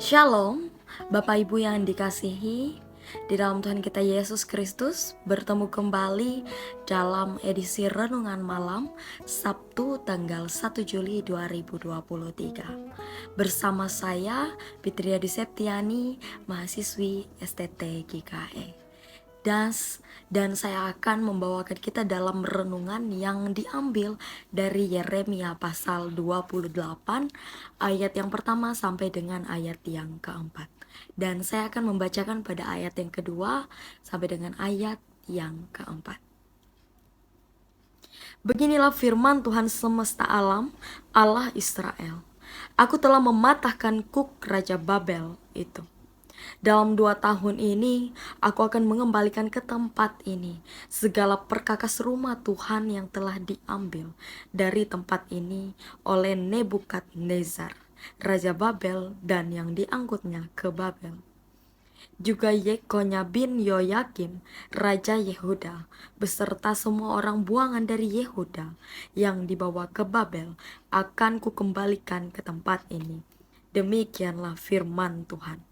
Shalom, Bapak Ibu yang dikasihi di dalam Tuhan kita Yesus Kristus. Bertemu kembali dalam edisi Renungan Malam Sabtu tanggal 1 Juli 2023 bersama saya Fitriadi Septiani, mahasiswi STT GKE. Dan saya akan membawakan kita dalam renungan yang diambil dari Yeremia pasal 28 ayat yang pertama sampai dengan ayat yang keempat. Dan saya akan membacakan pada ayat yang kedua sampai dengan ayat yang keempat. Beginilah firman Tuhan semesta alam, Allah Israel. Aku telah mematahkan kuk Raja Babel itu. Dalam 2 tahun ini, aku akan mengembalikan ke tempat ini segala perkakas rumah Tuhan yang telah diambil dari tempat ini oleh Nebukadnezar, Raja Babel, dan yang diangkutnya ke Babel. Juga Yekonya bin Yoyakim, Raja Yehuda, beserta semua orang buangan dari Yehuda yang dibawa ke Babel, akan kukembalikan ke tempat ini. Demikianlah firman Tuhan.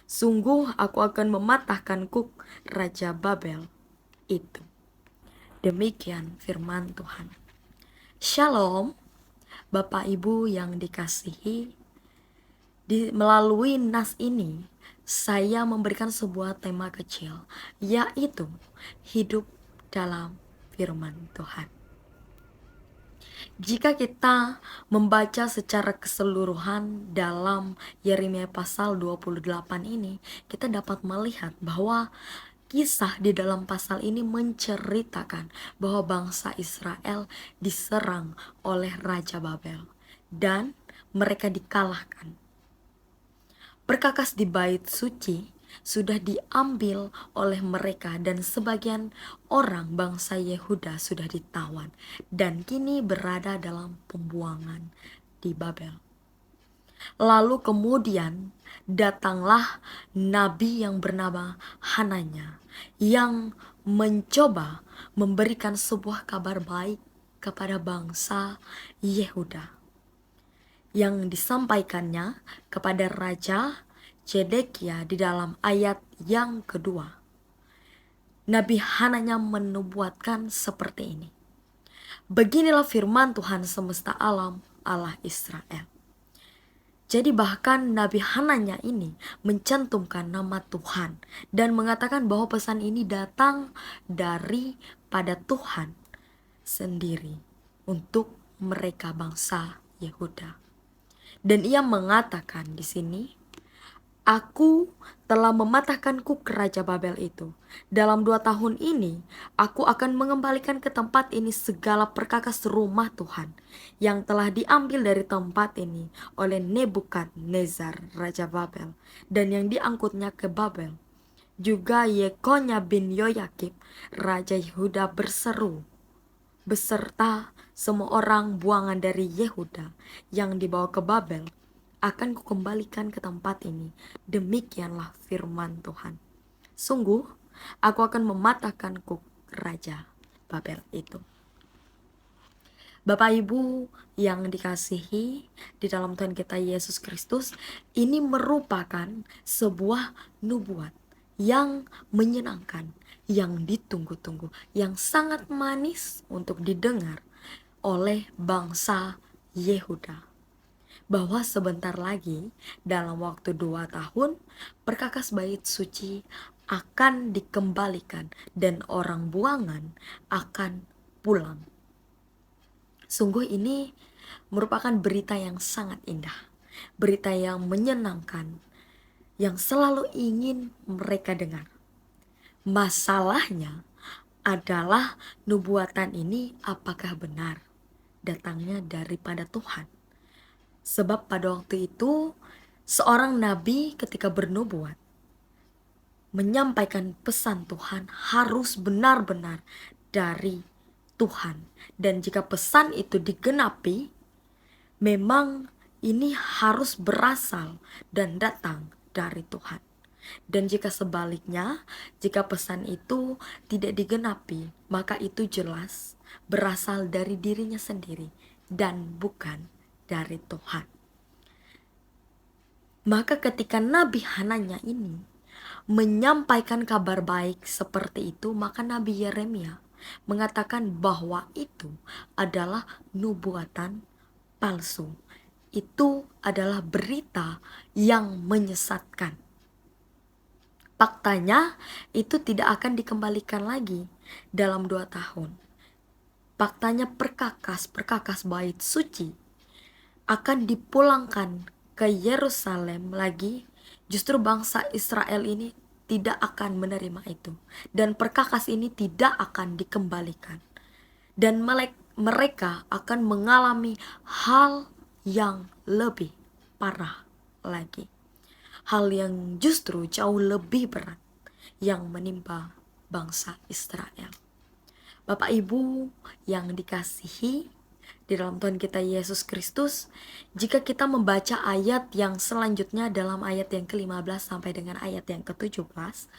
Sungguh aku akan mematahkan kuk Raja Babel itu. Demikian firman Tuhan. Shalom, Bapak Ibu yang dikasihi. Melalui nas ini, saya memberikan sebuah tema kecil, yaitu hidup dalam firman Tuhan. Jika kita membaca secara keseluruhan dalam Yeremia pasal 28 ini, kita dapat melihat bahwa kisah di dalam pasal ini menceritakan bahwa bangsa Israel diserang oleh Raja Babel dan mereka dikalahkan. Perkakas di bait suci sudah diambil oleh mereka dan sebagian orang bangsa Yehuda sudah ditawan dan kini berada dalam pembuangan di Babel. Lalu kemudian datanglah nabi yang bernama Hananya yang mencoba memberikan sebuah kabar baik kepada bangsa Yehuda, yang disampaikannya kepada Raja Zedekia di dalam ayat yang kedua. Nabi Hananya menubuatkan seperti ini. Beginilah firman Tuhan semesta alam, Allah Israel. Jadi bahkan Nabi Hananya ini mencantumkan nama Tuhan dan mengatakan bahwa pesan ini datang daripada Tuhan sendiri untuk mereka bangsa Yehuda. Dan ia mengatakan di sini, aku telah mematahkan kuk Raja Babel itu. Dalam 2 tahun ini, aku akan mengembalikan ke tempat ini segala perkakas rumah Tuhan yang telah diambil dari tempat ini oleh Nebukadnezar, Raja Babel, dan yang diangkutnya ke Babel. Juga Yekonya bin Yoyakim, Raja Yehuda berseru, beserta semua orang buangan dari Yehuda yang dibawa ke Babel, akan kukembalikan ke tempat ini. Demikianlah firman Tuhan. Sungguh, aku akan mematahkan kuk Raja Babel itu. Bapak Ibu yang dikasihi di dalam Tuhan kita Yesus Kristus, ini merupakan sebuah nubuat yang menyenangkan, yang ditunggu-tunggu, yang sangat manis untuk didengar oleh bangsa Yehuda. Bahwa sebentar lagi dalam waktu 2 tahun perkakas bait suci akan dikembalikan dan orang buangan akan pulang. Sungguh ini merupakan berita yang sangat indah, berita yang menyenangkan, yang selalu ingin mereka dengar. Masalahnya adalah nubuatan ini apakah benar datangnya daripada Tuhan. Sebab pada waktu itu seorang nabi ketika bernubuat menyampaikan pesan Tuhan harus benar-benar dari Tuhan. Dan jika pesan itu digenapi, memang ini harus berasal dan datang dari Tuhan. Dan jika sebaliknya, jika pesan itu tidak digenapi, maka itu jelas berasal dari dirinya sendiri dan bukan dari Tuhan. Maka ketika Nabi Hananya ini menyampaikan kabar baik seperti itu, maka Nabi Yeremia mengatakan bahwa itu adalah nubuatan palsu. Itu adalah berita yang menyesatkan. Faktanya itu tidak akan dikembalikan lagi dalam 2 tahun. Faktanya perkakas bait suci akan dipulangkan ke Yerusalem lagi. Justru bangsa Israel ini tidak akan menerima itu. Dan perkakas ini tidak akan dikembalikan. Dan mereka akan mengalami hal yang lebih parah lagi. Hal yang justru jauh lebih berat yang menimpa bangsa Israel. Bapak Ibu yang dikasihi di dalam Tuhan kita Yesus Kristus, jika kita membaca ayat yang selanjutnya dalam ayat yang ke-15 sampai dengan ayat yang ke-17,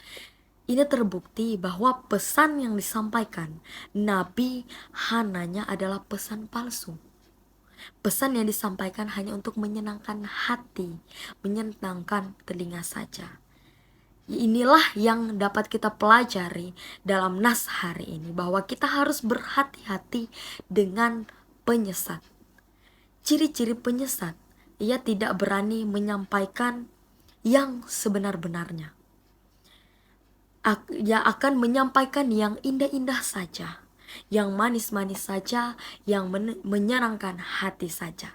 ini terbukti bahwa pesan yang disampaikan Nabi Hananya adalah pesan palsu. Pesan yang disampaikan hanya untuk menyenangkan hati, menyenangkan telinga saja. Inilah yang dapat kita pelajari dalam nas hari ini, bahwa kita harus berhati-hati dengan penyesat. Ciri-ciri penyesat, ia tidak berani menyampaikan yang sebenar-benarnya. Ia akan menyampaikan yang indah-indah saja, yang manis-manis saja, yang menyenangkan hati saja.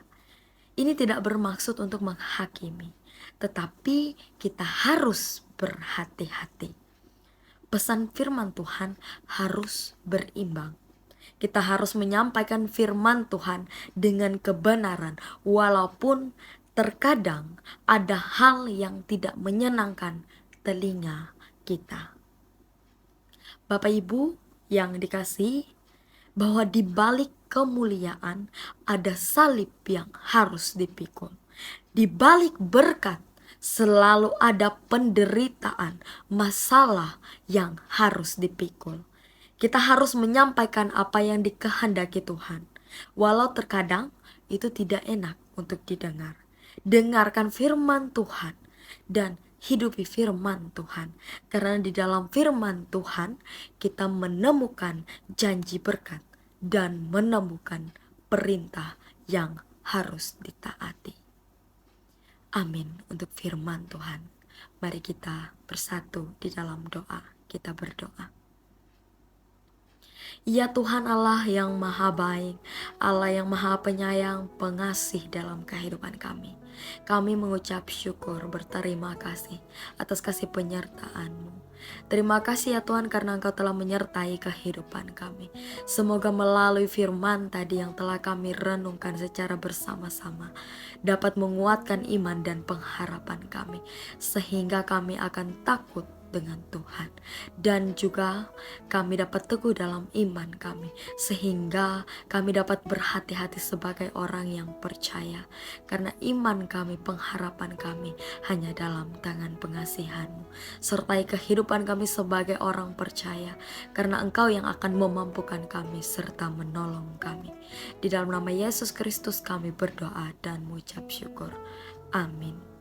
Ini tidak bermaksud untuk menghakimi, tetapi kita harus berhati-hati. Pesan firman Tuhan harus berimbang. Kita harus menyampaikan firman Tuhan dengan kebenaran, walaupun terkadang ada hal yang tidak menyenangkan telinga kita. Bapak Ibu yang dikasihi, bahwa di balik kemuliaan ada salib yang harus dipikul. Di balik berkat selalu ada penderitaan, masalah yang harus dipikul. Kita harus menyampaikan apa yang dikehendaki Tuhan, walau terkadang itu tidak enak untuk didengar. Dengarkan firman Tuhan dan hidupi firman Tuhan, karena di dalam firman Tuhan kita menemukan janji berkat dan menemukan perintah yang harus ditaati. Amin untuk firman Tuhan. Mari kita bersatu di dalam doa. Kita berdoa. Ya Tuhan Allah yang maha baik, Allah yang maha penyayang, pengasih dalam kehidupan kami. Kami mengucap syukur, berterima kasih atas kasih penyertaan-Mu. Terima kasih ya Tuhan, karena Engkau telah menyertai kehidupan kami. Semoga melalui firman tadi yang telah kami renungkan secara bersama-sama dapat menguatkan iman dan pengharapan kami, sehingga kami akan takut dengan Tuhan, dan juga kami dapat teguh dalam iman kami, sehingga kami dapat berhati-hati sebagai orang yang percaya, karena iman kami, pengharapan kami hanya dalam tangan pengasihan-Mu. Sertai kehidupan kami sebagai orang percaya, karena Engkau yang akan memampukan kami serta menolong kami. Di dalam nama Yesus Kristus kami berdoa dan mengucap syukur. Amin.